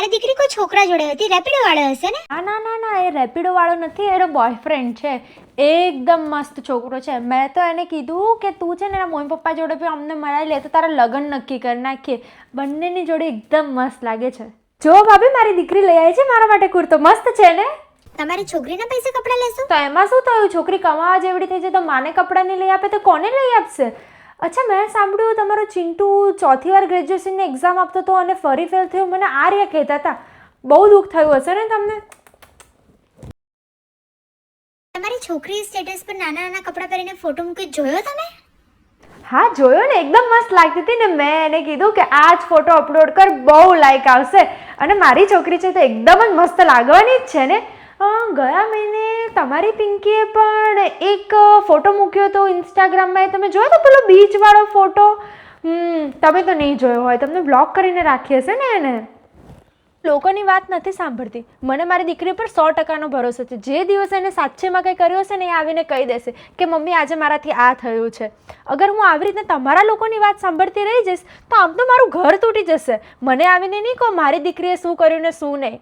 તમારી દીકરી કોઈ છોકરા જોડે હતી, રેપિડો વાળો હશે ને? ના ના ના, એ રેપિડો વાળો નથી, એનો બોયફ્રેન્ડ છે. એકદમ મસ્ત છોકરો છે. મેં તો એને કીધું કે તું છે ને એના મમ્મી પપ્પા જોડે બી અમને મળાવી લે તો તારા લગ્ન નક્કી કરી નાખીએ. બંનેની જોડે એકદમ મસ્ત લાગે છે. જો ભાભી, મારી દીકરી લઈ આવી છે મારા માટે કુર્તો. મસ્ત છે ને? તમારી છોકરીના પૈસે કપડાં લેશો? તો એમાં શું થયું? છોકરી કમાવા જેવડી થઈ જાય તો માને કપડાં નહીં લઈ આપે તો કોને લઈ આપશે? અચ્છા, મેં સાંભળ્યું તમારો ચિંટુ 4th વાર ગ્રેજ્યુએશનની એક્ઝામ આપતો હતો અને ફરી ફેલ થયો. મને આ રહ્યા કહેતા હતા. બહુ દુઃખ થયું હશે ને તમને? તમારી છોકરી સ્ટેટસ પર નાના નાના કપડાં પહેરીને ફોટો મૂકી, જોયો તમે? હા, જોયો ને, એકદમ મસ્ત લાગતી હતી ને. મેં એને કીધું કે આ જ ફોટો અપલોડ કર, બહુ લાઈક આવશે. અને મારી છોકરી છે તો એકદમ જ મસ્ત લાગવાની જ છે ને. ગયા મહિને તમારી પિંકીએ પણ એક ફોટો મૂક્યો હતો ઇન્સ્ટાગ્રામમાં. તમે જોયો તો પેલો બીચવાળો ફોટો? તમે તો નહીં જોયો હોય, તમને બ્લોક કરીને રાખી હશે ને એને. લોકોની વાત નથી સાંભળતી. મને મારી દીકરી પર 100% ભરોસો છે. જે દિવસે એને સાચેમાં કંઈ કર્યું હશે ને એ આવીને કહી દેશે કે મમ્મી આજે મારાથી આ થયું છે. અગર હું આવી રીતે તમારા લોકોની વાત સાંભળતી રહી જઈશ તો આમ તો મારું ઘર તૂટી જશે. મને આવીને નહીં કહો મારી દીકરીએ શું કર્યું ને શું નહીં.